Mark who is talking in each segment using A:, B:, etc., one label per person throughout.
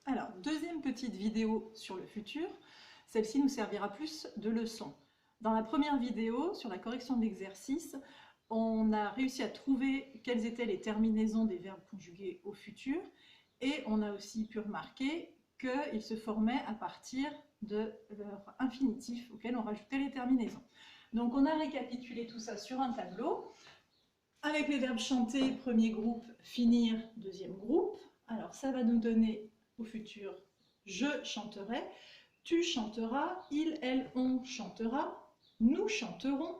A: Alors, deuxième petite vidéo sur le futur. Celle-ci nous servira plus de leçon. Dans la première vidéo, sur la correction de l'exercice, on a réussi à trouver quelles étaient les terminaisons des verbes conjugués au futur et on a aussi pu remarquer qu'ils se formaient à partir de leur infinitif auquel on rajoutait les terminaisons. Donc on a récapitulé tout ça sur un tableau avec les verbes chanter, premier groupe, finir, deuxième groupe. Alors ça va nous donner au futur je chanterai, tu chanteras, il, elle, on chantera, nous chanterons,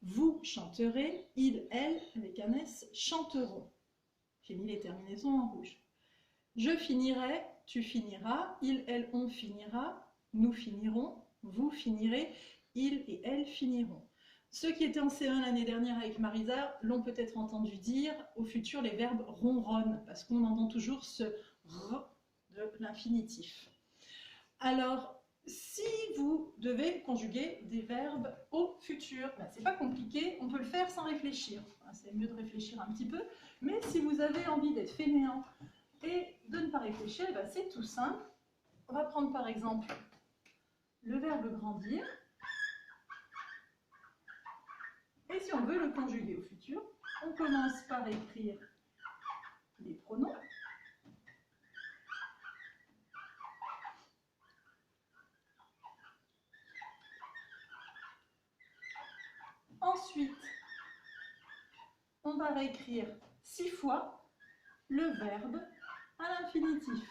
A: vous chanterez, il, elle, avec un S, chanteront. J'ai mis les terminaisons en rouge. Je finirai, tu finiras, il, elle, on finira, nous finirons, vous finirez, il et elle finiront. Ceux qui étaient en C1 l'année dernière avec Marisa l'ont peut-être entendu dire au futur les verbes ronronnent, parce qu'on entend toujours ce R de l'infinitif. Alors, si vous devez conjuguer des verbes au futur, ben, c'est pas compliqué, on peut le faire sans réfléchir. C'est mieux de réfléchir un petit peu, mais si vous avez envie d'être fainéant et de ne pas réfléchir, ben, c'est tout simple. On va prendre par exemple le verbe grandir. Et si on veut le conjuguer au futur, on commence par écrire les pronoms. Ensuite, on va réécrire 6 fois le verbe à l'infinitif.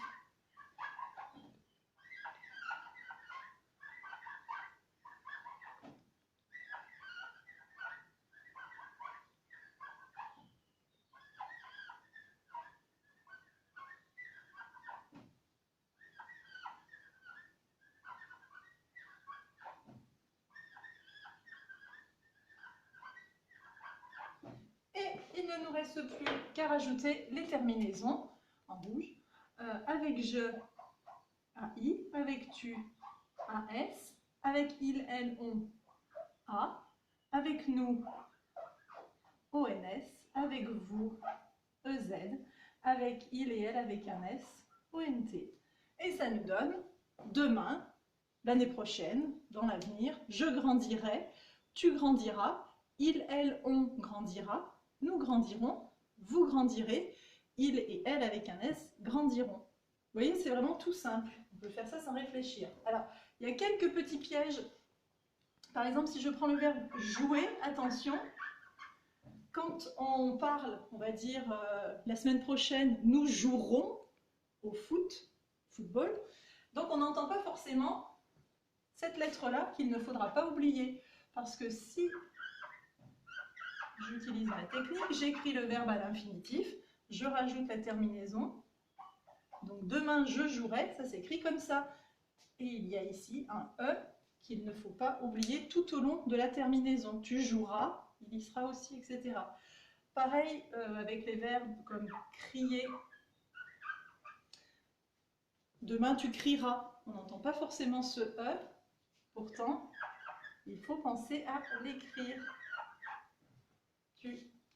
A: Il ne nous reste plus qu'à rajouter les terminaisons en rouge, avec je, AI, avec tu, AS, avec il, elle, on, A, avec nous, ONS, avec vous, EZ, avec il et elle, avec un S, ONT. Et ça nous donne demain, l'année prochaine, dans l'avenir, je grandirai, tu grandiras, il, elle, on grandira, nous grandirons, vous grandirez, il et elle avec un S grandiront. Vous voyez, c'est vraiment tout simple. On peut faire ça sans réfléchir. Alors, il y a quelques petits pièges. Par exemple, si je prends le verbe jouer, attention, quand on parle, on va dire la semaine prochaine, nous jouerons au football, donc on n'entend pas forcément cette lettre-là qu'il ne faudra pas oublier. Parce que si j'utilise ma technique, j'écris le verbe à l'infinitif, je rajoute la terminaison. Donc demain je jouerai, ça s'écrit comme ça. Et il y a ici un E qu'il ne faut pas oublier tout au long de la terminaison. Tu joueras, il y sera aussi, etc. Pareil avec les verbes comme crier. Demain tu crieras. On n'entend pas forcément ce E, pourtant il faut penser à l'écrire.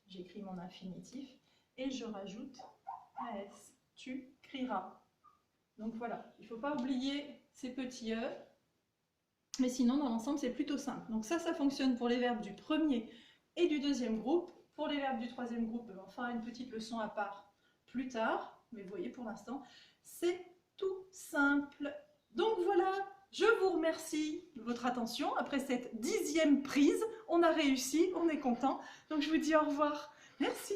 A: J'écris mon infinitif et je rajoute AS. Tu crieras. Donc voilà, il ne faut pas oublier ces petits E, mais sinon dans l'ensemble c'est plutôt simple. Donc ça fonctionne pour les verbes du premier et du deuxième groupe. Pour les verbes du troisième groupe, on fera une petite leçon à part plus tard, mais vous voyez pour l'instant c'est tout simple. Donc voilà, je vous remercie de votre attention. Après cette 10e prise, on a réussi, on est content. Donc je vous dis au revoir. Merci.